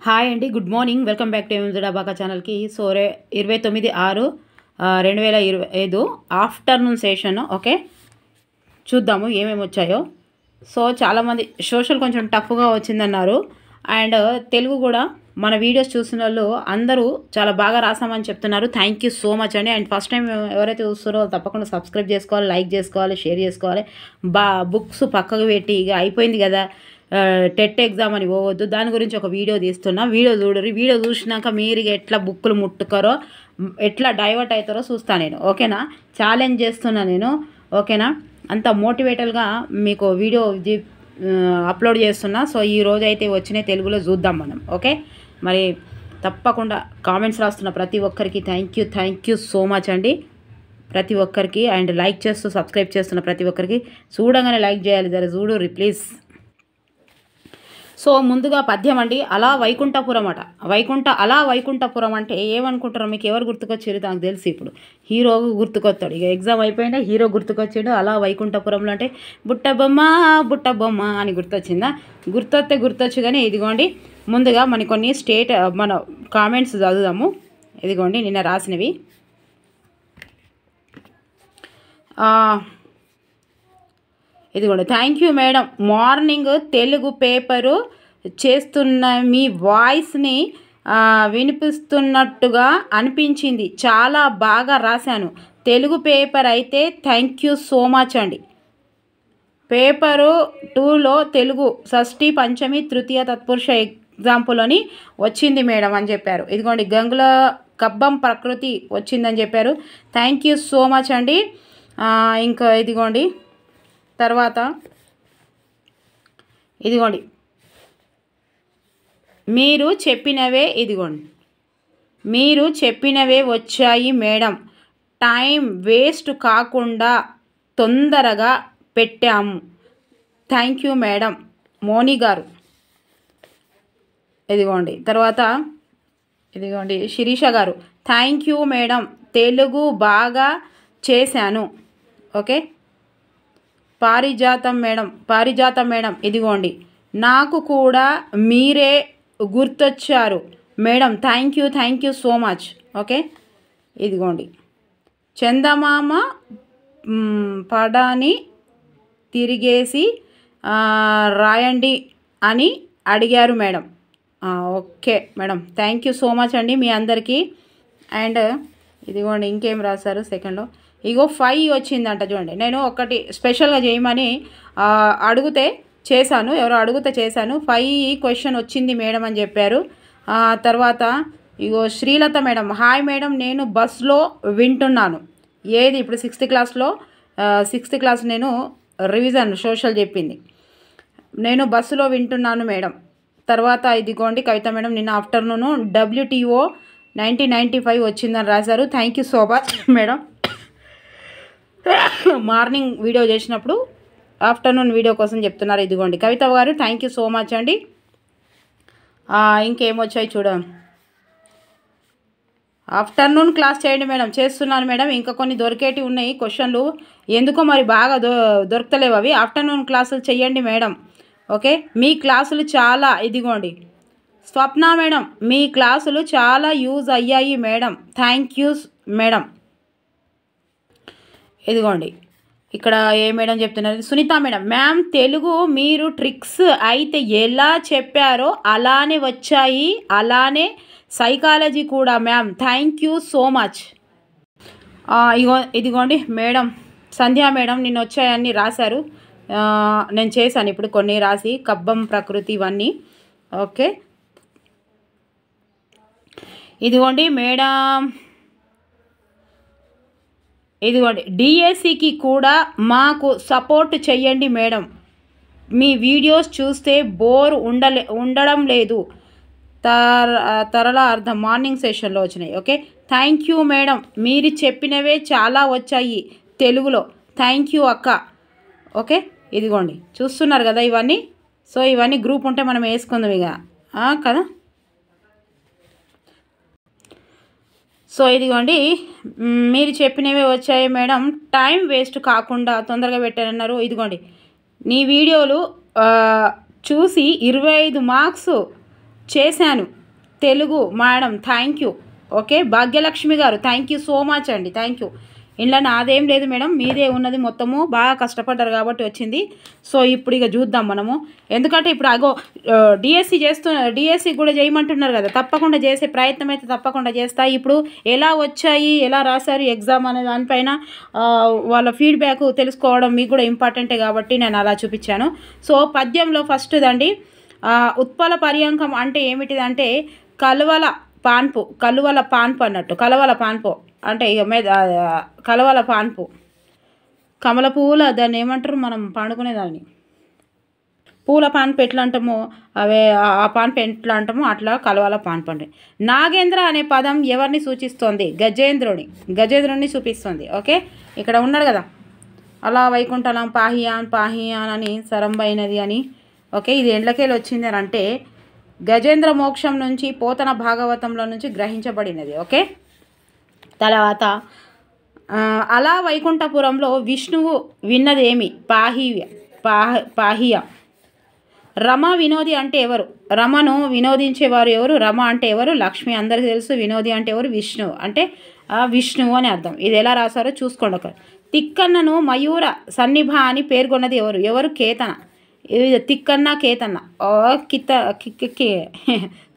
Hi అండి, good morning. Welcome back to ఎంజడాబాకా ఛానల్కి. So 29/6/2025 afternoon session. ఓకే, చూద్దాము ఏమేమి వచ్చాయో. సో చాలామంది సోషల్ కొంచెం టఫ్గా వచ్చిందన్నారు. అండ్ తెలుగు కూడా మన వీడియోస్ చూసిన వాళ్ళు అందరూ చాలా బాగా రాసామని చెప్తున్నారు. థ్యాంక్ యూ సో మచ్ అండి. అండ్ ఫస్ట్ టైం ఎవరైతే చూస్తారో తప్పకుండా సబ్స్క్రైబ్ చేసుకోవాలి, లైక్ చేసుకోవాలి, షేర్ చేసుకోవాలి. బుక్స్ పక్కకు పెట్టి ఇక అయిపోయింది కదా టెట్ ఎగ్జామ్ అని పోవద్దు. దాని గురించి ఒక వీడియో తీస్తున్నా, వీడియో చూడరు. వీడియో చూసినాక మీరు ఎట్లా బుక్కులు ముట్టుకారో, ఎట్లా డైవర్ట్ అవుతారో చూస్తాను నేను. ఓకేనా, ఛాలెంజ్ చేస్తున్నా నేను. ఓకేనా, అంత మోటివేటల్గా మీకు వీడియో అప్లోడ్ చేస్తున్నా. సో ఈ రోజు అయితే వచ్చినాయి, తెలుగులో చూద్దాం మనం. ఓకే, మరి తప్పకుండా కామెంట్స్ రాస్తున్న ప్రతి ఒక్కరికి థ్యాంక్ యూ సో మచ్ అండి, ప్రతి ఒక్కరికి. అండ్ లైక్ చేస్తూ సబ్స్క్రైబ్ చేస్తున్న ప్రతి ఒక్కరికి చూడగానే లైక్ చేయాలి, జర చూడు ప్లీజ్. సో ముందుగా పద్యం అండి. అలా వైకుంఠపురం అట. వైకుంఠపురం అంటే ఏమనుకుంటారో, మీకు ఎవరు గుర్తుకొచ్చారు? నాకు తెలిసి ఇప్పుడు హీరో గుర్తుకొస్తాడు. ఇక ఎగ్జామ్ అయిపోయినా హీరో గుర్తుకొచ్చాడు. అలా వైకుంఠపురంలో అంటే బుట్టబొమ్మ అని గుర్తొచ్చిందా? గుర్తొచ్చు కానీ ఇదిగోండి, ముందుగా మన కొన్ని మన కామెంట్స్ చదువుదాము. ఇదిగోండి నిన్న రాసినవి. ఇదిగోండి, thank you madam, morning Telugu paper చేస్తున్న మీ వాయిస్ని వినిపిస్తున్నట్టుగా అనిపించింది, చాలా బాగా రాశాను. తెలుగు పేపర్ అయితే థ్యాంక్ యూ సో మచ్ అండి. పేపరు 2లో తెలుగు షష్ఠి, పంచమి, తృతీయ తత్పురుష ఎగ్జాంపుల్ అని వచ్చింది మేడం అని చెప్పారు. ఇదిగోండి, గంగుల కబ్బం ప్రకృతి వచ్చిందని చెప్పారు. థ్యాంక్ యూ సో మచ్ అండి. ఇంకా ఇదిగోండి, తర్వాత ఇదిగోండి, మీరు చెప్పినవే వచ్చాయి మేడం, టైం వేస్ట్ కాకుండా తొందరగా పెట్టాము. థ్యాంక్ యూ మేడం, మోని గారు. ఇదిగోండి, తర్వాత ఇదిగోండి, శిరీష గారు. థ్యాంక్ యూ మేడం, తెలుగు బాగా చేశాను. ఓకే, పారిజాతం మేడం. ఇదిగోండి, నాకు కూడా మీరే గుర్తొచ్చారు madam. Thank you so much. Okay, ఇదిగోండి, చందమామ పడాని తిరిగేసి రాయండి అని అడిగారు madam. Okay madam, thank you so much అండి మీ అందరికీ. అండ్ ఇదిగోండి, ఇంకేం రాశారు సెకండ్లో. ఇగో 5 వచ్చిందంట చూడండి. నేను ఒకటి స్పెషల్గా చేయమని అడిగితే చేశాను, ఎవరో అడిగితే చేశాను. 5 క్వశ్చన్ వచ్చింది మేడం అని చెప్పారు. తర్వాత ఇగో శ్రీలత మేడం. హాయ్ మేడం, నేను బస్లో వింటున్నాను. ఏది ఇప్పుడు 6th క్లాస్ నేను రివిజన్ సోషల్ చెప్పింది, నేను బస్సులో వింటున్నాను మేడం. తర్వాత ఇదిగోండి, కవిత మేడం, నిన్న ఆఫ్టర్నూన్ WTO 1995 వచ్చిందని రాశారు. Thank you so much madam. Morning video చేసినప్పుడు ఆఫ్టర్నూన్ వీడియో కోసం చెప్తున్నారు. ఇదిగోండి, కవిత గారు, థ్యాంక్ యూ సో మచ్ అండి. ఇంకేమొచ్చాయి చూడం. ఆఫ్టర్నూన్ క్లాస్ చేయండి మేడం. చేస్తున్నాను మేడం. ఇంకా కొన్ని దొరికేటి ఉన్నాయి క్వశ్చన్లు, ఎందుకో మరి బాగా దొరకలేవు అవి. ఆఫ్టర్నూన్ క్లాసులు చెయ్యండి మేడం. ఓకే, మీ క్లాసులు చాలా, ఇదిగోండి స్వప్న మేడం, మీ క్లాసులు చాలా యూజ్ అయ్యాయి మేడం. Thank you madam. ఇదిగోండి, ఇక్కడ ఏ మేడం చెప్తున్నారు? సునీత మేడం. మ్యామ్, తెలుగు మీరు ట్రిక్స్ అయితే ఎలా చెప్పారో అలానే వచ్చాయి, అలానే సైకాలజీ కూడా ma'am. Thank you so much. ఇదిగోండి మేడం, సంధ్యా మేడం, నిన్న వచ్చాయని రాశారు. నేను చేశాను ఇప్పుడు కొన్ని రాసి, కబ్బం ప్రకృతి ఇవన్నీ. ఓకే, ఇదిగోండి మేడం, ఇదిగోండి, డిఎస్సికి కూడా మాకు సపోర్ట్ చెయ్యండి మేడం. మీ వీడియోస్ చూస్తే బోర్ ఉండడం లేదు. తరల అర్థం మార్నింగ్ సెషన్లో వచ్చినాయి. ఓకే, థ్యాంక్ యూ మేడం, మీరు చెప్పినవే చాలా వచ్చాయి తెలుగులో. థ్యాంక్ యూ అక్క. ఓకే, ఇదిగోండి, చూస్తున్నారు కదా ఇవన్నీ. సో ఇవన్నీ గ్రూప్ ఉంటే మనం వేసుకుందాం ఇక కదా. సో ఇదిగోండి, మీరు చెప్పినవే వచ్చాయి మేడం, టైం వేస్ట్ కాకుండా తొందరగా పెట్టారన్నారు. ఇదిగోండి, నీ వీడియోలు చూసి 25 మార్క్స్ చేశాను Telugu madam thank you. Okay Bhagyalakshmi గారు థ్యాంక్ యూ సో మచ్ అండి, థ్యాంక్ యూ. ఇంట్లో నాదేం లేదు మేడం, మీదే ఉన్నది మొత్తము, బాగా కష్టపడ్డారు కాబట్టి వచ్చింది. సో ఇప్పుడు ఇక చూద్దాం మనము, ఎందుకంటే ఇప్పుడు అగో డిఎస్సి డిఎస్సి కూడా చేయమంటున్నారు కదా, తప్పకుండా చేసే ప్రయత్నం అయితే తప్పకుండా చేస్తా. ఇప్పుడు ఎలా వచ్చాయి, ఎలా రాశారు ఎగ్జామ్ అనే దానిపైన వాళ్ళ ఫీడ్బ్యాక్ తెలుసుకోవడం మీకు కూడా ఇంపార్టెంటే కాబట్టి నేను అలా చూపించాను. సో పద్యంలో ఫస్ట్ దండి, ఉత్పల పర్యంకం అంటే ఏమిటిదంటే కలువల పాన్పు అన్నట్టు, కలవల పాన్పు అంటే ఇక మీద కలవల పాన్పు, కమల పూల దాన్ని ఏమంటారు మనం పండుకునేదాన్ని, పూల పాన్పు ఎట్లా అంటామో అవే ఆ పాన్పు ఎట్లా అంటామో అట్లా కలవల పాన్పు అంటే. నాగేంద్ర అనే పదం ఎవరిని సూచిస్తుంది? గజేంద్రుని చూపిస్తుంది. ఓకే ఇక్కడ ఉన్నాడు కదా, అలా వైకుంఠలం పాహియాన్ అని సరంబైనది అని. ఓకే ఇది ఎండ్లకేలు వచ్చింది అని అంటే గజేంద్ర మోక్షం నుంచి పోతన భాగవతంలో నుంచి గ్రహించబడినది. ఓకే తర్వాత అలా వైకుంఠపురంలో విష్ణువు విన్నదేమి? పాహియ. రమ వినోది అంటే ఎవరు? రమను వినోదించేవారు ఎవరు? రమ అంటే ఎవరు? లక్ష్మి, అందరికీ తెలుసు. వినోది అంటే ఎవరు? విష్ణువు, అంటే విష్ణువు అని అర్థం. ఇది ఎలా రాశారో చూసుకోండి. ఒక తిక్కన్నను మయూర సన్నిభ అని పేర్కొన్నది ఎవరు? కేతన. ఇది తిక్కన్న కేతన్న,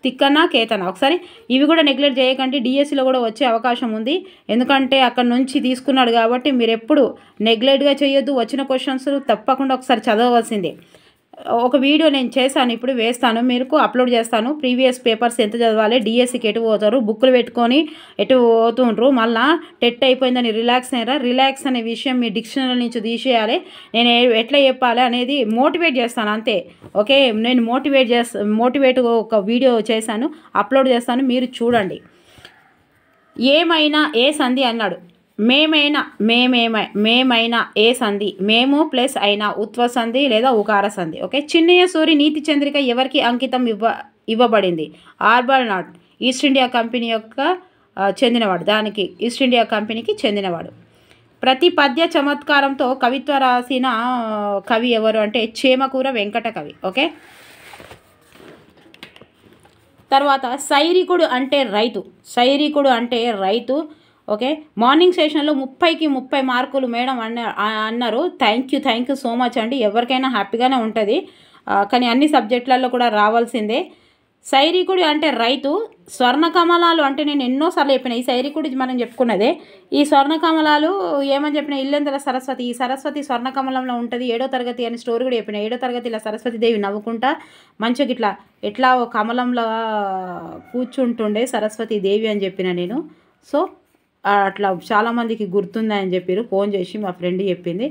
తిక్కన్న కేతన. ఒకసారి ఇవి కూడా నెగ్లెక్ట్ చేయకండి, డిఎస్సిలో కూడా వచ్చే అవకాశం ఉంది. ఎందుకంటే అక్కడ నుంచి తీసుకున్నాడు కాబట్టి మీరు ఎప్పుడు నెగ్లెక్ట్గా చేయొద్దు. వచ్చిన క్వశ్చన్స్ తప్పకుండా ఒకసారి చదవవలసిందే. ఒక వీడియో నేను చేశాను, ఇప్పుడు వేస్తాను, మీకు అప్లోడ్ చేస్తాను. ప్రీవియస్ పేపర్స్ ఎంత చదవాలి, డిఎస్సికి ఎటు పోతారు, బుక్కులు పెట్టుకొని ఎటు పోతుండ్రు, మళ్ళీ టెట్ అయిపోయిందని రిలాక్స్ అనే విషయం మీ డిక్షనరీ నుంచి తీసేయాలి. నేను ఎట్లా చెప్పాలి అనేది మోటివేట్ చేస్తాను అంతే. ఓకే నేను మోటివేట్ ఒక వీడియో చేశాను, అప్లోడ్ చేస్తాను, మీరు చూడండి. ఏమైనా ఏ సంధి అన్నాడు? మేమైనా ఏ సంధి, మేము ప్లస్ అయినా ఉత్వ సంధి లేదా ఉకార సంధి. ఓకే చిన్నయ్య సూరి నీతి చంద్రిక ఎవరికి అంకితం ఇవ్వబడింది? ఆర్బర్నాట్, ఈస్ట్ ఇండియా కంపెనీ యొక్క చెందినవాడు, దానికి ఈస్ట్ ఇండియా కంపెనీకి చెందినవాడు. ప్రతి పద్య చమత్కారంతో కవిత్వ రాసిన కవి ఎవరు అంటే చేమకూర వెంకట కవి. ఓకే తర్వాత సైరికుడు అంటే రైతు. ఓకే మార్నింగ్ సెషన్లో 30కి 30 మార్కులు మేడం అన్నారు. థ్యాంక్ యూ సో మచ్ అండి. ఎవరికైనా హ్యాపీగానే ఉంటుంది, కానీ అన్ని సబ్జెక్టులలో కూడా రావాల్సిందే. సైరికుడు అంటే రైతు. స్వర్ణకమలాలు అంటే నేను ఎన్నోసార్లు చెప్పిన, ఈ సైరికుడి మనం చెప్పుకున్నదే. ఈ స్వర్ణకమలాలు ఏమని చెప్పిన, ఇల్లెందల సరస్వతి. ఈ సరస్వతి స్వర్ణకమలంలో ఉంటుంది. 7వ తరగతి అని స్టోరీ కూడా చెప్పిన. 7వ తరగతిలో సరస్వతీదేవి నవ్వుకుంటా మంచిగా ఎట్లా ఓ కమలంలో కూర్చుంటుండే సరస్వతీదేవి అని చెప్పిన నేను. సో అట్లా చాలామందికి గుర్తుందని చెప్పారు, ఫోన్ చేసి మా ఫ్రెండ్ చెప్పింది.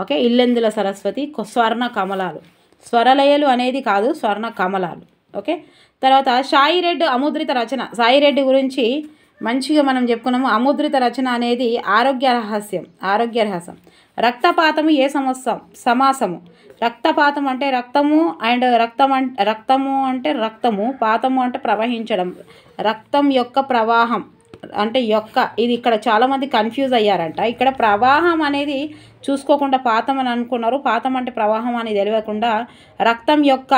ఓకే ఇల్లెందుల సరస్వతి స్వర్ణ కమలాలు, స్వరలయలు అనేది కాదు, స్వర్ణ కమలాలు. ఓకే తర్వాత సాయిరెడ్డి అముద్రిత రచన. సాయిరెడ్డి గురించి మంచిగా మనం చెప్పుకున్నాము. అముద్రిత రచన అనేది ఆరోగ్య రహస్యం. రక్తపాతము ఏ సమాసము? రక్తపాతం అంటే రక్తము, అండ్ రక్తము అంటే రక్తము, పాతము అంటే ప్రవహించడం, రక్తం యొక్క ప్రవాహం అంటే ఇది ఇక్కడ చాలామంది కన్ఫ్యూజ్ అయ్యారంట. ఇక్కడ ప్రవాహం అనేది చూసుకోకుండా పాతం అని అనుకున్నారు. పాతం అంటే ప్రవాహం అని తెలియకుండా రక్తం యొక్క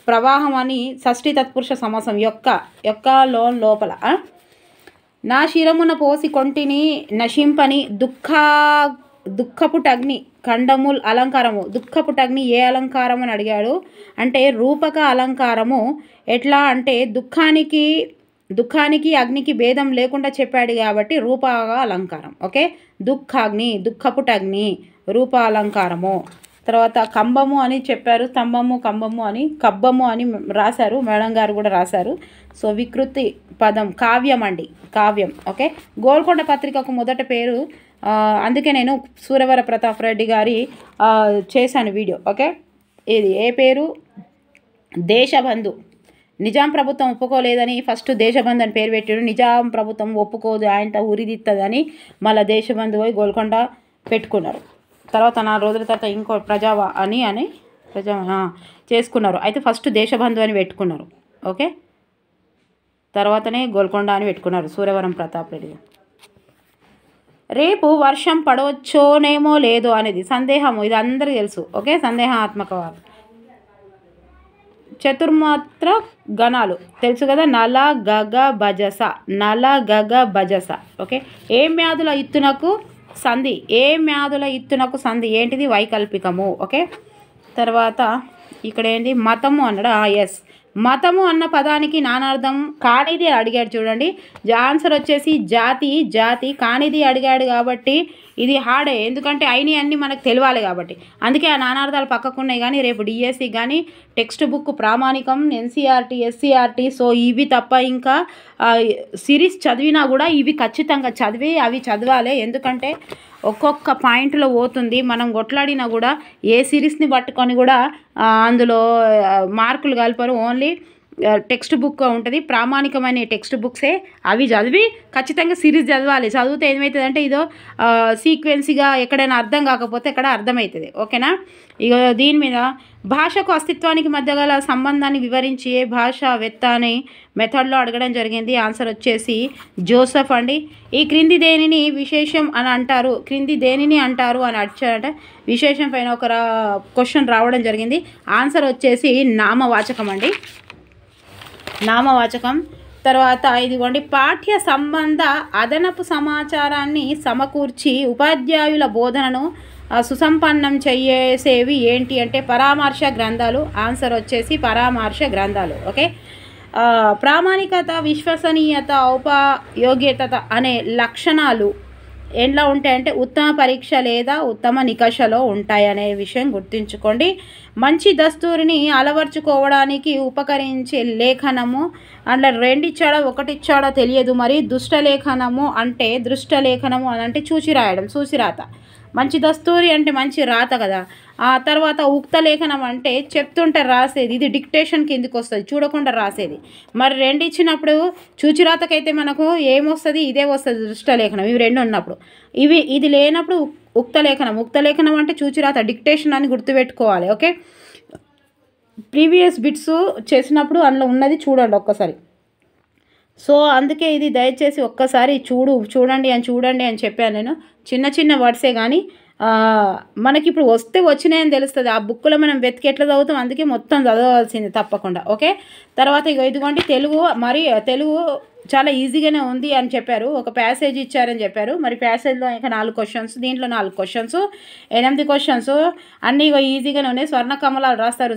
ప్రవాహం అని షష్ఠీ తత్పురుష సమాసం యొక్క లోపల. నా శిరమున పోసి కొంటిని నశింపని దుఃఖపుటగ్ని ఖండముల్ అలంకారము. దుఃఖపుటగ్ని ఏ అలంకారం అని అడిగాడు అంటే రూపక అలంకారము. ఎట్లా అంటే దుఃఖానికి అగ్నికి భేదం లేకుండా చెప్పాడు కాబట్టి రూపక అలంకారం. ఓకే దుఃఖపుటగ్ని రూప అలంకారము. తర్వాత కంబము అని చెప్పారు, స్తంభము కంబము అని, కబ్బము అని రాశారు, మేడం గారు కూడా రాశారు. సో వికృతి పదం కావ్యం. ఓకే గోల్కొండ పత్రికకు మొదట పేరు, అందుకే నేను సూరవర ప్రతాప్ రెడ్డి గారి చేశాను వీడియో. ఓకే ఇది ఏ పేరు? దేశబంధు. నిజాం ప్రభుత్వం ఒప్పుకోలేదని ఫస్ట్ దేశబంధు అని పేరు పెట్టాడు. నిజాం ప్రభుత్వం ఒప్పుకోదు, ఆయనతో ఉరిదిత్తదని మళ్ళీ దేశబంధు పోయి గోల్కొండ పెట్టుకున్నారు. తర్వాత 4 రోజుల తర్వాత ఇంకో ప్రజావా అని చేసుకున్నారు. అయితే ఫస్ట్ దేశబంధు అని పెట్టుకున్నారు. ఓకే తర్వాతనే గోల్కొండ అని పెట్టుకున్నారు సూర్యవరం ప్రతాప్ రెడ్డి. రేపు వర్షం పడవచ్చోనేమో లేదో అనేది సందేహము, ఇది అందరికీ తెలుసు. ఓకే సందేహాత్మకవాదం. చతుర్మాత్ర గణాలు తెలుసు కదా, నల గగ భజస, నల గగ భజస. ఓకే, ఏ మ్యాదుల ఇత్తునకు సంధి, ఏ మ్యాదుల ఇత్తునకు సంధి ఏంటిది? వైకల్పికము. ఓకే, తర్వాత ఇక్కడ ఏంటి? మతము అన్నాడు. ఎస్, మతము అన్న పదానికి నానార్థం కానిది అడిగాడు చూడండి. ఆన్సర్ వచ్చేసి జాతి. జాతి కానిది అడిగాడు కాబట్టి ఇది హార్డే, ఎందుకంటే అయినవి అన్నీ మనకు తెలియాలి కాబట్టి. అందుకే ఆ నానార్థాలు పక్కకు ఉన్నాయి. కానీ రేపు డిఎస్సి కానీ టెక్స్ట్ బుక్ ప్రామాణికం, ఎన్సీఆర్టీ, ఎస్సీఆర్టీ, సో ఇవి తప్ప ఇంకా సిరీస్ చదివినా కూడా ఇవి ఖచ్చితంగా చదివి అవి చదవాలి. ఎందుకంటే ఒక్కొక్క పాయింట్లో పోతుంది. మనం కొట్లాడినా కూడా ఏ సిరీస్ని పట్టుకొని కూడా అందులో మార్కులు కలపరు. ఓన్లీ టెక్స్ట్ బుక్ ఉంటుంది, ప్రామాణికమైన టెక్స్ట్ బుక్సే, అవి చదివి ఖచ్చితంగా సిరీస్ చదవాలి. చదివితే ఏమవుతుందంటే ఇదో సీక్వెన్స్గా ఎక్కడైనా అర్థం కాకపోతే ఎక్కడ అర్థమవుతుంది. ఓకేనా? ఇక దీని మీద భాషకు అస్తిత్వానికి మధ్య గల సంబంధాన్ని వివరించి ఏ భాషావేత్త అని మెథడ్లో అడగడం జరిగింది. ఆన్సర్ వచ్చేసి జోసెఫ్ అండి. ఈ క్రింది దేనిని విశేషం అని అంటారు, క్రింది దేనిని అంటారు అని అడిచారంటే విశేషం పైన ఒక క్వశ్చన్ రావడం జరిగింది. ఆన్సర్ వచ్చేసి నామవాచకం అండి, నామవాచకం. తర్వాత ఇదిగోండి, పాఠ్య సంబంధ అదనపు సమాచారాన్ని సమకూర్చి ఉపాధ్యాయుల బోధనను సుసంపన్నం చేసేవి ఏంటి అంటే పరామర్శ గ్రంథాలు. ఆన్సర్ వచ్చేసి పరామర్శ గ్రంథాలు. ఓకే, ప్రామాణికత, విశ్వసనీయత, ఔపయోగ్యత అనే లక్షణాలు ఎలా ఉంటాయంటే ఉత్తమ పరీక్ష లేదా ఉత్తమ నికషలో ఉంటాయనే విషయం గుర్తుంచుకోండి. మంచి దస్తూరిని అలవర్చుకోవడానికి ఉపకరించే లేఖనము అందులో రెండిచ్చాడో ఒకటిచ్చాడో తెలియదు. మరి దుష్టలేఖనము అంటే దృష్టలేఖనము అని అంటే చూసి రాయడం, చూసి రాత. మంచి దస్తూరి అంటే మంచి రాత కదా. ఆ తర్వాత ఉక్త లేఖనం అంటే చెప్తుంటే రాసేది, ఇది డిక్టేషన్ కిందికి వస్తుంది, చూడకుండా రాసేది. మరి రెండు ఇచ్చినప్పుడు చూచిరాతకైతే మనకు ఏమొస్తుంది? ఇదే వస్తుంది, దృష్టలేఖనం. ఇవి రెండు ఉన్నప్పుడు ఇది లేనప్పుడు ఉక్త లేఖనం. ఉక్త లేఖనం అంటే చూచిరాత, డిక్టేషన్ అని గుర్తుపెట్టుకోవాలి. ఓకే, ప్రీవియస్ బిట్స్ చేసినప్పుడు అందులో ఉన్నది చూడండి ఒక్కసారి. సో అందుకే ఇది దయచేసి ఒక్కసారి చూడండి అని చెప్పాను నేను. చిన్న చిన్న వర్డ్సే కానీ మనకి ఇప్పుడు వస్తే వచ్చినాయని తెలుస్తుంది. ఆ బుక్లో మనం వెతికి ఎట్లా చదువుతాం, అందుకే మొత్తం చదవాల్సింది తప్పకుండా. ఓకే, తర్వాత ఇదిగోండి తెలుగు. మరి తెలుగు చాలా ఈజీగానే ఉంది అని చెప్పారు. ఒక ప్యాసేజ్ ఇచ్చారని చెప్పారు. మరి ప్యాసేజ్లో ఇంకా 4 క్వశ్చన్స్, దీంట్లో 4 క్వశ్చన్స్, 8 క్వశ్చన్స్ అన్నీ ఈజీగానే ఉన్నాయి. స్వర్ణ కమలాలు రాస్తాడు,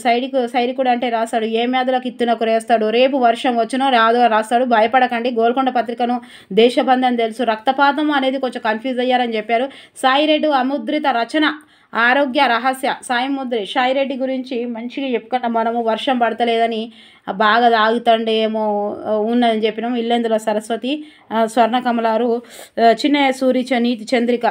సైనికుడు అంటే రాస్తాడు, ఏ మేధలకు ఇత్తునకు రాస్తాడు, రేపు వర్షం వచ్చునో రాదో రాస్తాడు. భయపడకండి, గోల్కొండ పత్రికను, దేశబంధం తెలుసు, రక్తపాతం అనేది కొంచెం కన్ఫ్యూజ్ అయ్యారని చెప్పారు. సాయిరెడ్డి అముద్రిత రచన ఆరోగ్య రహస్య, సాయిరెడ్డి గురించి మంచిగా చెప్పుకున్నాం మనము. వర్షం పడతలేదని బాగా తాగుతండేమో ఉన్నదని చెప్పినాము. ఇల్లెందుల సరస్వతి, స్వర్ణ కమలారు, చిన్నయ్య సూరి, నీతి చంద్రిక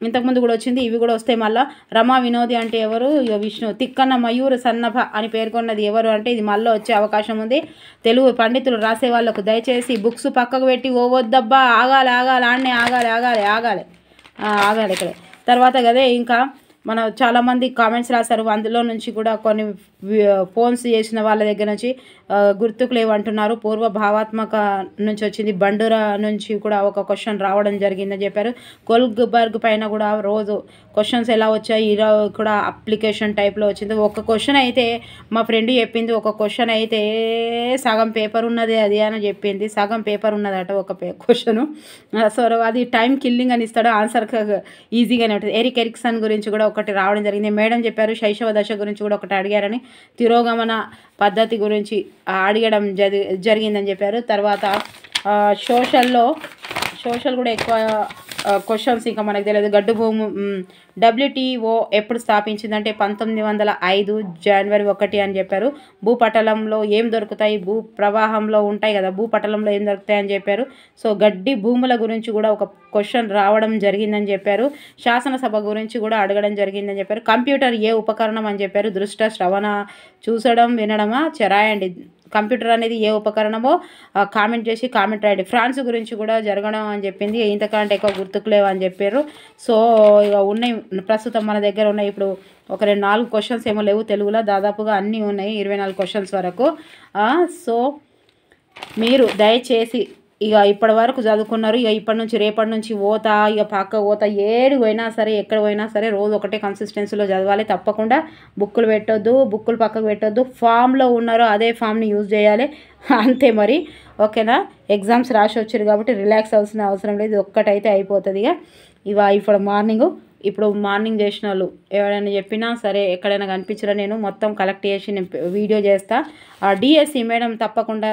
ఇంతకుముందు కూడా వచ్చింది, ఇవి కూడా వస్తాయి. మళ్ళీ రమా వినోది అంటే ఎవరు? విష్ణు. తిక్కన్న మయూర సన్నభ అని పేర్కొన్నది ఎవరు అంటే ఇది మళ్ళీ వచ్చే అవకాశం ఉంది. తెలుగు పండితులు రాసే వాళ్ళకు దయచేసి బుక్స్ పక్కకు పెట్టి ఓవద్దబ్బా, ఆగాలి ఆగాలి ఇక్కడే. తర్వాత కదే ఇంకా మనం చాలామంది కామెంట్స్ రాశారు, అందులో నుంచి కూడా కొన్ని ఫోన్స్ చేసిన వాళ్ళ దగ్గర నుంచి గుర్తుకు లేవంటున్నారు. పూర్వ భావాత్మక నుంచి వచ్చింది, బండురా నుంచి కూడా ఒక క్వశ్చన్ రావడం జరిగిందని చెప్పారు. కోల్బర్గ్ పైన కూడా రోజు క్వశ్చన్స్ ఎలా వచ్చాయి, ఈరోజు కూడా అప్లికేషన్ టైప్లో వచ్చింది. ఒక క్వశ్చన్ అయితే మా ఫ్రెండ్ చెప్పింది, ఒక క్వశ్చన్ అయితే సగం పేపర్ ఉన్నది అది అని చెప్పింది. సగం పేపర్ ఉన్నదట ఒక క్వశ్చను. సో అది టైం కిల్లింగ్ అని ఇస్తాడు, ఆన్సర్ ఈజీగానే ఉంటుంది. ఎరిక్సన్ గురించి కూడా ఒకటి రావడం జరిగింది. మేడం చెప్పారు శైశవ దశ గురించి కూడా ఒకటి అడిగారని, తిరోగమన పద్ధతి గురించి అడగడం జరిగిందని చెప్పారు. తర్వాత సోషల్ కూడా ఎక్కువ క్వశ్చన్స్ ఇంకా మనకు తెలియదు. గడ్డు భూమి WTO ఎప్పుడు స్థాపించిందంటే 1905 జనవరి 1 అని చెప్పారు. భూపటలంలో ఏం దొరుకుతాయి, భూ ప్రవాహంలో ఉంటాయి కదా, భూపటలంలో ఏం దొరుకుతాయి అని చెప్పారు. సో గడ్డి భూముల గురించి కూడా ఒక క్వశ్చన్ రావడం జరిగిందని చెప్పారు. శాసనసభ గురించి కూడా అడగడం జరిగిందని చెప్పారు. కంప్యూటర్ ఏ ఉపకరణం అని చెప్పారు. దృష్ట, శ్రవణ, చూసడం, వినడమా, రాయండి. కంప్యూటర్ అనేది ఏ ఉపకరణమో కామెంట్ చేసి కామెంట్ రాయండి. ఫ్రాన్స్ గురించి కూడా జరగడం అని చెప్పింది, ఇంతకంటే ఎక్కువ గుర్తుకులేవు అని చెప్పారు. సో ఇక ఉన్నాయి ప్రస్తుతం మన దగ్గర ఉన్నాయి. ఇప్పుడు ఒక 4 క్వశ్చన్స్ ఏమో లేవు తెలుగులో, దాదాపుగా అన్నీ ఉన్నాయి 24 క్వశ్చన్స్ వరకు. సో మీరు దయచేసి ఇక ఇప్పటి వరకు చదువుకున్నారు. ఇక ఇప్పటి నుంచి రేపటి నుంచి పోతా, ఇక పక్క పోతా, ఏడు పోయినా సరే ఎక్కడ పోయినా సరే రోజు ఒకటే కన్సిస్టెన్సీలో చదవాలి. తప్పకుండా బుక్కులు పెట్టొద్దు, బుక్కులు పక్కకు పెట్టొద్దు. ఫామ్లో ఉన్నారో అదే ఫామ్ని యూజ్ చేయాలి. అంతే మరి, ఓకేనా. ఎగ్జామ్స్ రాసి వచ్చారు కాబట్టి రిలాక్స్ అవ్వాల్సిన అవసరం లేదు. ఒక్కటైతే అయిపోతుంది. ఇక ఇప్పుడు మార్నింగ్ చేసిన వాళ్ళు ఎవరైనా చెప్పినా సరే, ఎక్కడైనా కనిపించినా నేను మొత్తం కలెక్ట్ చేసి నేను వీడియో చేస్తా. డిఎస్సి మేడం తప్పకుండా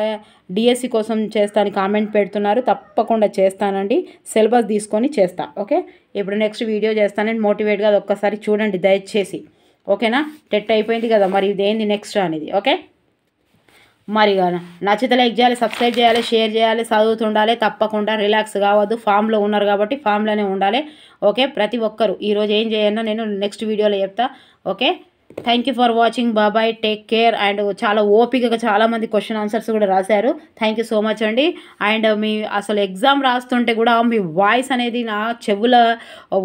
డిఎస్సి కోసం చేస్తాను కామెంట్ పెడుతున్నారు. తప్పకుండా చేస్తానండి, సిలబస్ తీసుకొని చేస్తా. ఓకే, ఇప్పుడు నెక్స్ట్ వీడియో చేస్తానండి మోటివేట్గా. అది ఒక్కసారి చూడండి దయచేసి, ఓకేనా. టెట్ అయిపోయింది కదా, మరి ఇదేంది నెక్స్ట్ అనేది. ఓకే, మరి నచ్చితే లైక్ చేయాలి, సబ్స్క్రైబ్ చేయాలి, షేర్ చేయాలి, చదువుతుండాలి. తప్పకుండా రిలాక్స్ కావద్దు. ఫామ్లో ఉన్నారు కాబట్టి ఫామ్లోనే ఉండాలి. ఓకే, ప్రతి ఒక్కరు ఈరోజు ఏం చేయాలో నేను నెక్స్ట్ వీడియోలో చెప్తా. Okay, thank you for watching. బాబాయ్, టేక్ కేర్. అండ్ చాలా ఓపికగా చాలామంది క్వశ్చన్ ఆన్సర్స్ కూడా రాశారు. థ్యాంక్ యూ సో మచ్ అండి. అండ్ మీ అసలు ఎగ్జామ్ రాస్తుంటే కూడా మీ వాయిస్ అనేది నా చెవుల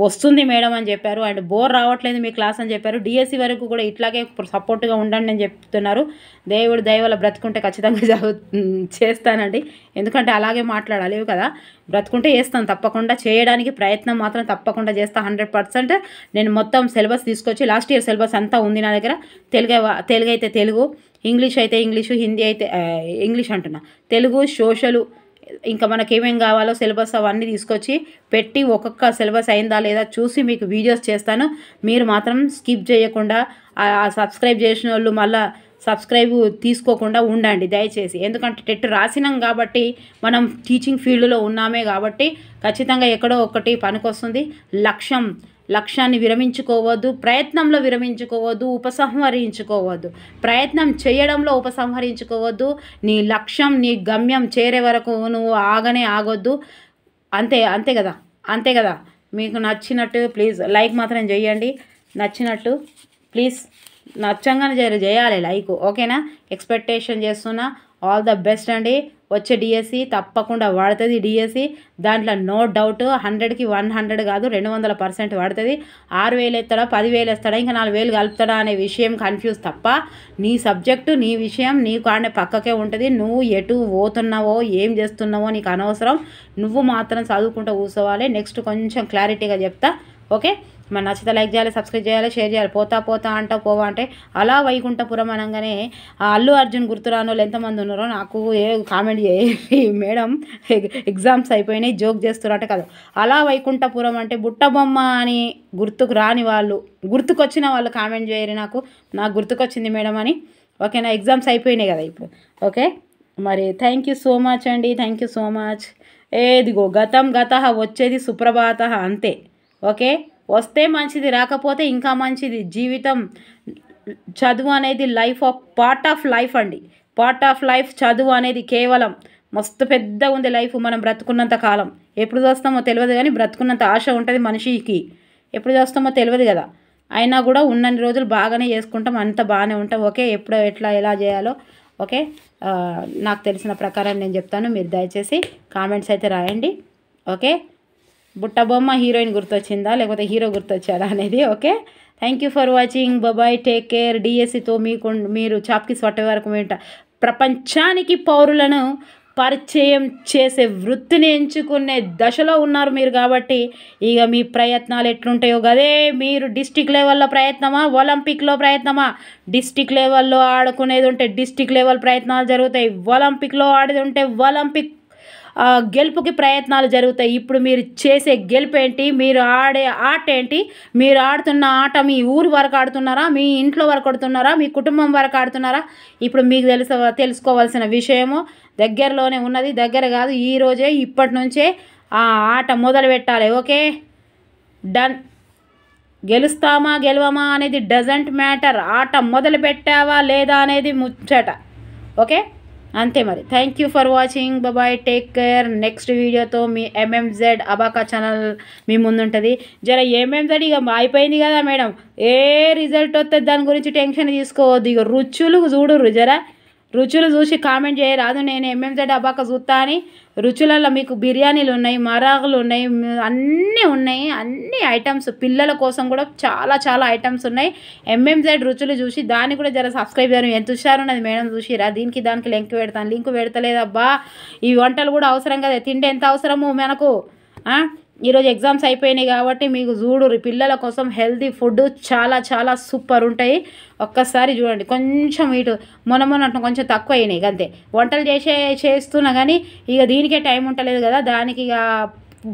వస్తుంది మేడం అని చెప్పారు. అండ్ బోర్ రావట్లేదు మీ క్లాస్ అని చెప్పారు. డిఎస్సి వరకు కూడా ఇట్లాగే సపోర్ట్గా ఉండండి అని చెప్తున్నారు. దేవుడు దయవల్ల బ్రతుకుంటే ఖచ్చితంగా చేస్తానండి, ఎందుకంటే అలాగే మాట్లాడాలి కదా. బ్రతుకుంటే చేస్తాను, తప్పకుండా చేయడానికి ప్రయత్నం మాత్రం తప్పకుండా చేస్తా 100%. నేను మొత్తం సిలబస్ తీసుకొచ్చి, లాస్ట్ ఇయర్ సిలబస్ అంతా ఉంది నా దగ్గర. తెలుగు అయితే తెలుగు, ఇంగ్లీష్ అయితే ఇంగ్లీషు, హిందీ అయితే ఇంగ్లీష్ అంటున్నా, తెలుగు, సోషలు, ఇంకా మనకేమేం కావాలో సిలబస్ అవన్నీ తీసుకొచ్చి పెట్టి ఒక్కొక్క సిలబస్ అయిందా లేదా చూసి మీకు వీడియోస్ చేస్తాను. మీరు మాత్రం స్కిప్ చేయకుండా సబ్స్క్రైబ్ చేసిన వాళ్ళు మళ్ళీ సబ్స్క్రైబ్ తీసుకోకుండా ఉండండి దయచేసి. ఎందుకంటే టెట్ రాసినాం కాబట్టి, మనం టీచింగ్ ఫీల్డ్లో ఉన్నామే కాబట్టి ఖచ్చితంగా ఎక్కడో ఒకటి పనికొస్తుంది. లక్ష్యాన్ని విరమించుకోవద్దు, ప్రయత్నంలో విరమించుకోవద్దు, ఉపసంహరించుకోవద్దు. ప్రయత్నం చేయడంలో ఉపసంహరించుకోవద్దు. నీ లక్ష్యం, నీ గమ్యం చేరే వరకు నువ్వు ఆగొద్దు. అంతే కదా. మీకు నచ్చినట్టు ప్లీజ్ లైక్ మాత్రం చేయండి. నచ్చినట్టు ప్లీజ్ నచ్చంగానే చేయాలి లైక్, ఓకేనా. ఎక్స్పెక్టేషన్ చేస్తున్నా. ఆల్ ద బెస్ట్ అండి. వచ్చే డిఎస్సి తప్పకుండా పడుతుంది. డిఎస్సి దాంట్లో నో డౌట్, 100కి 100 కాదు 200% పడుతుంది. 6,000 ఎత్తాడా, 10,000 వేస్తాడా, ఇంకా 4,000 కలుపుతాడా అనే విషయం కన్ఫ్యూజ్ తప్ప, నీ సబ్జెక్టు, నీ విషయం నీకు ఆడే పక్కకే ఉంటుంది. నువ్వు ఎటు పోతున్నావో, ఏం చేస్తున్నావో నీకు అనవసరం. నువ్వు మాత్రం చదువుకుంటూ కూర్చోవాలి. నెక్స్ట్ కొంచెం క్లారిటీగా చెప్తా. ఓకే, మరి నచ్చితే లైక్ చేయాలి, సబ్స్క్రైబ్ చేయాలి, షేర్ చేయాలి. పోతా అంటా పోవా అంటే అలా వైకుంఠపురం అనగానే అల్లు అర్జున్ గుర్తురాని వాళ్ళు ఎంతమంది ఉన్నారో నాకు కామెంట్ చేయండి. మేడం ఎగ్జామ్స్ అయిపోయినాయి జోక్ చేస్తున్నారంటే కాదు. అలా వైకుంఠపురం అంటే బుట్టబొమ్మ అని గుర్తుకు రాని వాళ్ళు, గుర్తుకొచ్చిన వాళ్ళు కామెంట్ చేయరు. నాకు గుర్తుకొచ్చింది మేడం అని. ఓకేనా, ఎగ్జామ్స్ అయిపోయినాయి కదా ఇప్పుడు. ఓకే, మరి థ్యాంక్ యూ సో మచ్ అండి. Thank you so much. ఏదిగో గతం గతః, వచ్చేది సుప్రభాతః, అంతే. ఓకే, వస్తే మంచిది, రాకపోతే ఇంకా మంచిది. జీవితం, చదువు అనేది పార్ట్ ఆఫ్ లైఫ్ అండి. పార్ట్ ఆఫ్ లైఫ్ చదువు అనేది కేవలం మస్తు పెద్దగా ఉంది లైఫ్. మనం బ్రతుకున్నంత కాలం ఎప్పుడు చూస్తామో తెలియదు, కానీ బ్రతుకున్నంత ఆశ ఉంటుంది మనిషికి. ఎప్పుడు చూస్తామో తెలియదు కదా. అయినా కూడా ఉన్నన్ని రోజులు బాగానే చేసుకుంటాం, అంత బాగానే ఉంటాం. ఓకే, ఎప్పుడు ఎట్లా ఎలా చేయాలో ఓకే నాకు తెలిసిన ప్రకారం నేను చెప్తాను. మీరు దయచేసి కామెంట్స్ అయితే రాయండి. ఓకే, బుట్టబొమ్మ హీరోయిన్ గుర్తొచ్చిందా లేకపోతే హీరో గుర్తొచ్చాడా అనేది. Okay, thank you for watching. బాబాయ్, టేక్ కేర్. డిఎస్సితో మీరు చాప్కి స్వట్టే వరకు ప్రపంచానికి పౌరులను పరిచయం చేసే వృత్తిని ఎంచుకునే దశలో ఉన్నారు మీరు కాబట్టి ఇక మీ ప్రయత్నాలు ఎట్లుంటాయో గదే. మీరు డిస్టిక్ లెవెల్లో ప్రయత్నమా, ఒలింపిక్లో ప్రయత్నమా? డిస్టిక్ లెవెల్లో ఆడుకునేది ఉంటే డిస్టిక్ లెవెల్ ప్రయత్నాలు జరుగుతాయి, ఒలింపిక్లో ఆడేది ఉంటే ఒలింపిక్ గెలుపుకి ప్రయత్నాలు జరుగుతాయి. ఇప్పుడు మీరు చేసే గెలుపు ఏంటి, మీరు ఆడే ఆట ఏంటి? మీరు ఆడుతున్న ఆట మీ ఊరు వరకు ఆడుతున్నారా, మీ ఇంట్లో వరకు ఆడుతున్నారా, మీ కుటుంబం వరకు ఆడుతున్నారా? ఇప్పుడు మీకు తెలుసుకోవాల్సిన విషయము దగ్గరలోనే ఉన్నది. దగ్గర కాదు, ఈరోజే ఇప్పటి నుంచే ఆ ఆట మొదలు పెట్టాలి. Okay, done. గెలుస్తామా గెలవమా అనేది డజంట్ మ్యాటర్. ఆట మొదలు పెట్టావా లేదా అనేది ముచ్చట. ఓకే, అంతే మరి. Thank you for watching. బాబాయ్, టేక్ కేర్. నెక్స్ట్ వీడియోతో మీ MMZ అబాకా ఛానల్ మీ ముందుంటుంది. జర MMZ ఇక అయిపోయింది కదా మేడం, ఏ రిజల్ట్ వస్తుంది దాని గురించి టెన్షన్ తీసుకోవద్దు. ఇక రుచులు చూడుర్రు, జర రుచులు చూసి కామెంట్ చేయరాదు. నేను ఎంఎంజెడ్ అబాక చూస్తా అని. రుచులలో మీకు బిర్యానీలు ఉన్నాయి, మరాగులు ఉన్నాయి, అన్నీ ఉన్నాయి. అన్ని ఐటమ్స్ పిల్లల కోసం కూడా చాలా చాలా ఐటమ్స్ ఉన్నాయి. ఎంఎంజెడ్ రుచులు చూసి దాన్ని కూడా జర సబ్స్క్రైబ్ చేయడం. ఎంత హుషారున్నది మేడం చూసిరా. దానికి లింక్ పెడతాను. లింక్ పెడతలేదబ్బా. ఈ వంటలు కూడా అవసరం కదా. తిండి ఎంత అవసరము మనకు. ఈరోజు ఎగ్జామ్స్ అయిపోయినాయి కాబట్టి మీకు చూడుర్రి. పిల్లల కోసం హెల్తీ ఫుడ్ చాలా చాలా సూపర్ ఉంటాయి. ఒక్కసారి చూడండి. కొంచెం ఇటు మొన్న కొంచెం తక్కువ అయినాయి అంతే. వంటలు చేస్తున్నా కానీ ఇక దీనికే టైం ఉంటలేదు కదా. దానికి ఇక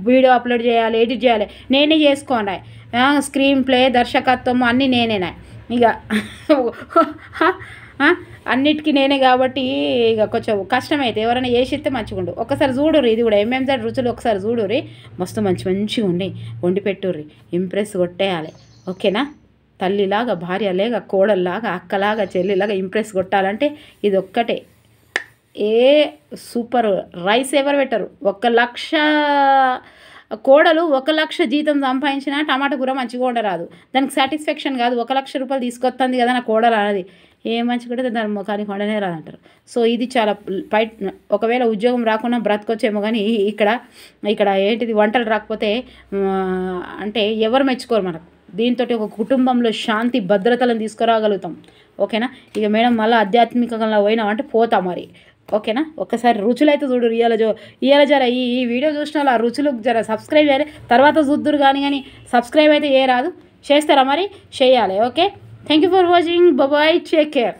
వీడియో అప్లోడ్ చేయాలి, ఎడిట్ చేయాలి. నేనే చేసుకోండి. స్క్రీన్ ప్లే, దర్శకత్వం అన్నీ నేనేనా ఇక అన్నిటికీ నేనే కాబట్టి ఇక కొంచెం కష్టమైతే ఎవరైనా చేసిస్తే మంచిగుండు. ఒకసారి చూడుర్రి. ఇది కూడా ఎంఎంజెడ్ రుచులు ఒకసారి చూడుర్రి. మస్తు మంచిగా ఉండి వండి పెట్టుర్రి. ఇంప్రెస్ కొట్టేయాలి. ఓకేనా. తల్లిలాగా, భార్యలాగా, కోడల్లాగా, అక్కలాగా, చెల్లిలాగా ఇంప్రెస్ కొట్టాలంటే ఇది ఒక్కటే. సూపర్. రైస్ ఎవరు పెట్టరు. 1,00,000 కోడలు 1,00,000 జీతం సంపాదించినా టమాటా కూర మంచిగా ఉండరాదు. దానికి సాటిస్ఫాక్షన్ కాదు. 1,00,000 రూపాయలు తీసుకొస్తుంది కదా నా కోడలు అన్నది. ఏ మంచి కూడా దాని ముఖానికి వండనే రాదంటారు. సో ఇది చాలా ఒకవేళ ఉద్యోగం రాకుండా బ్రతకొచ్చేమో కానీ ఇక్కడ ఏంటిది వంటలు రాకపోతే అంటే ఎవరు మెచ్చుకోరు మనకు. దీంతో ఒక కుటుంబంలో శాంతి భద్రతలను తీసుకురాగలుగుతాం. ఓకేనా. ఇక మేడం మళ్ళీ ఆధ్యాత్మికంగా పోయినాం అంటే పోతా మరి. ఓకేనా. ఒక్కసారి రుచులు అయితే చూడు. ఇవాళ జర ఈ వీడియో చూసిన వాళ్ళు ఆ రుచులు జర సబ్స్క్రైబ్ చేయాలి. తర్వాత చూద్దురు కానీ సబ్స్క్రైబ్ అయితే చేయరాదు. చేస్తారా మరి? చేయాలి. Okay. Thank you for watching. Bye. Take care.